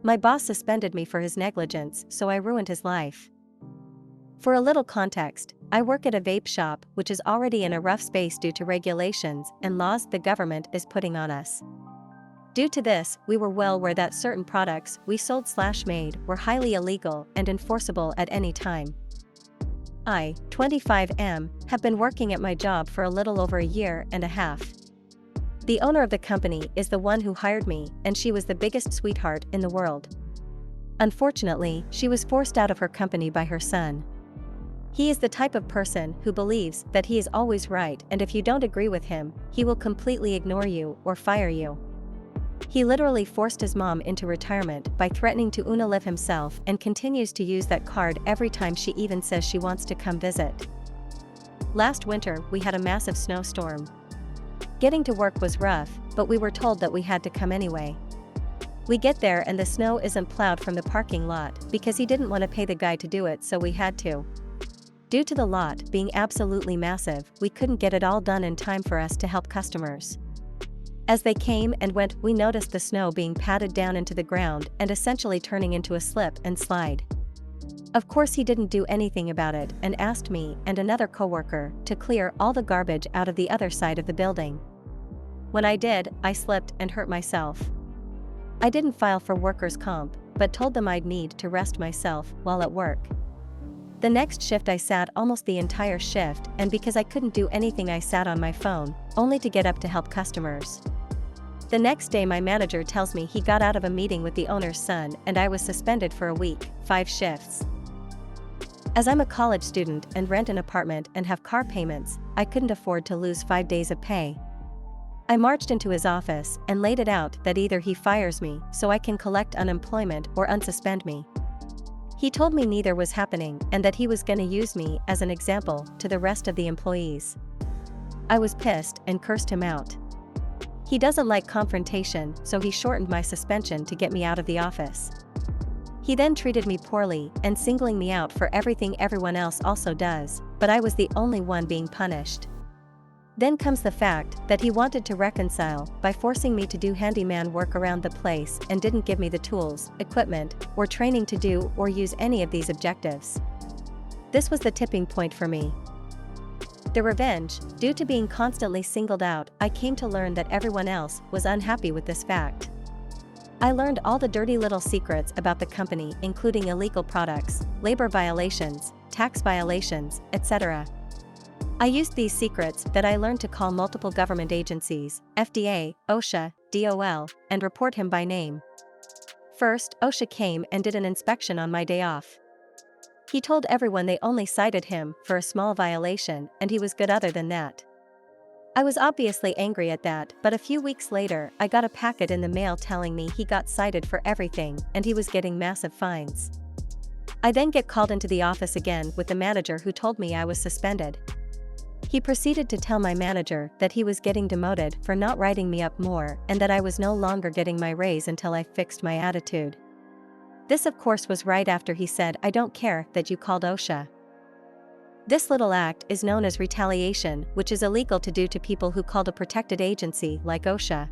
My boss suspended me for his negligence, so I ruined his life. For a little context, I work at a vape shop which is already in a rough space due to regulations and laws the government is putting on us. Due to this, we were well aware that certain products we sold/made were highly illegal and enforceable at any time. I, 25M, have been working at my job for a little over a year and a half. The owner of the company is the one who hired me, and she was the biggest sweetheart in the world. Unfortunately, she was forced out of her company by her son. He is the type of person who believes that he is always right, and if you don't agree with him, he will completely ignore you or fire you. He literally forced his mom into retirement by threatening to live himself and continues to use that card every time she even says she wants to come visit. Last winter, we had a massive snowstorm. Getting to work was rough, but we were told that we had to come anyway. We get there and the snow isn't plowed from the parking lot because he didn't want to pay the guy to do it, so we had to. Due to the lot being absolutely massive, we couldn't get it all done in time for us to help customers. As they came and went, we noticed the snow being patted down into the ground and essentially turning into a slip and slide. Of course, he didn't do anything about it and asked me and another coworker to clear all the garbage out of the other side of the building. When I did, I slipped and hurt myself. I didn't file for workers' comp, but told them I'd need to rest myself while at work. The next shift I sat almost the entire shift, and because I couldn't do anything I sat on my phone, only to get up to help customers. The next day my manager tells me he got out of a meeting with the owner's son and I was suspended for a week, 5 shifts. As I'm a college student and rent an apartment and have car payments, I couldn't afford to lose 5 days of pay. I marched into his office and laid it out that either he fires me so I can collect unemployment or unsuspend me. He told me neither was happening and that he was going to use me as an example to the rest of the employees. I was pissed and cursed him out. He doesn't like confrontation, so he shortened my suspension to get me out of the office. He then treated me poorly and singling me out for everything everyone else also does, but I was the only one being punished. Then comes the fact that he wanted to reconcile by forcing me to do handyman work around the place and didn't give me the tools, equipment, or training to do or use any of these objectives. This was the tipping point for me. The revenge, due to being constantly singled out, I came to learn that everyone else was unhappy with this fact. I learned all the dirty little secrets about the company, including illegal products, labor violations, tax violations, etc. I used these secrets that I learned to call multiple government agencies, FDA, OSHA, DOL, and report him by name. First, OSHA came and did an inspection on my day off. He told everyone they only cited him for a small violation and he was good other than that. I was obviously angry at that, but a few weeks later I got a packet in the mail telling me he got cited for everything and he was getting massive fines. I then get called into the office again with the manager who told me I was suspended. He proceeded to tell my manager that he was getting demoted for not writing me up more and that I was no longer getting my raise until I fixed my attitude. This of course was right after he said, "I don't care that you called OSHA." This little act is known as retaliation, which is illegal to do to people who called a protected agency like OSHA.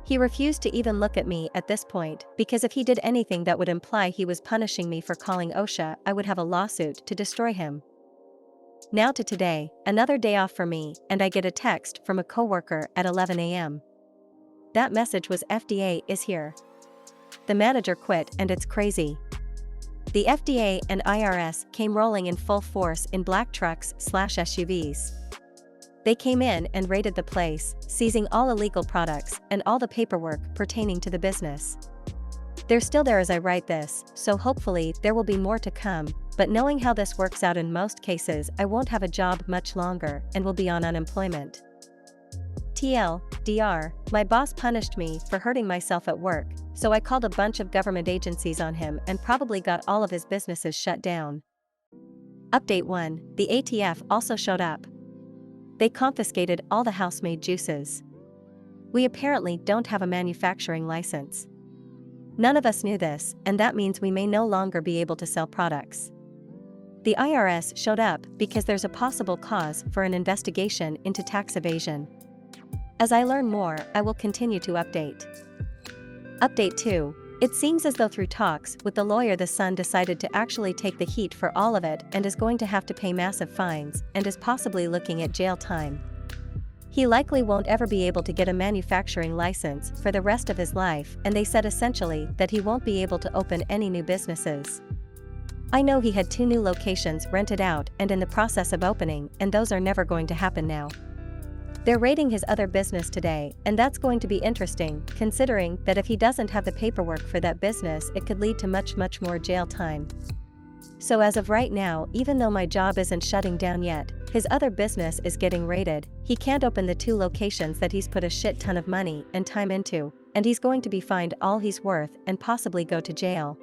He refused to even look at me at this point, because if he did anything that would imply he was punishing me for calling OSHA, I would have a lawsuit to destroy him. Now to today, another day off for me, and I get a text from a coworker at 11 a.m. That message was, "FDA is here. The manager quit and it's crazy." The FDA and IRS came rolling in full force in black trucks/SUVs. They came in and raided the place, seizing all illegal products and all the paperwork pertaining to the business. They're still there as I write this, so hopefully there will be more to come, but knowing how this works out in most cases, I won't have a job much longer and will be on unemployment. TLDR, my boss punished me for hurting myself at work, so I called a bunch of government agencies on him and probably got all of his businesses shut down. Update 1, the ATF also showed up. They confiscated all the house-made juices. We apparently don't have a manufacturing license. None of us knew this, and that means we may no longer be able to sell products. The IRS showed up because there's a possible cause for an investigation into tax evasion. As I learn more, I will continue to update. Update 2. It seems as though through talks with the lawyer the son decided to actually take the heat for all of it and is going to have to pay massive fines and is possibly looking at jail time. He likely won't ever be able to get a manufacturing license for the rest of his life, and they said essentially that he won't be able to open any new businesses. I know he had 2 new locations rented out and in the process of opening, and those are never going to happen now. They're raiding his other business today, and that's going to be interesting, considering that if he doesn't have the paperwork for that business, it could lead to much more jail time. So as of right now, even though my job isn't shutting down yet, his other business is getting raided. He can't open the 2 locations that he's put a shit ton of money and time into, and he's going to be fined all he's worth and possibly go to jail.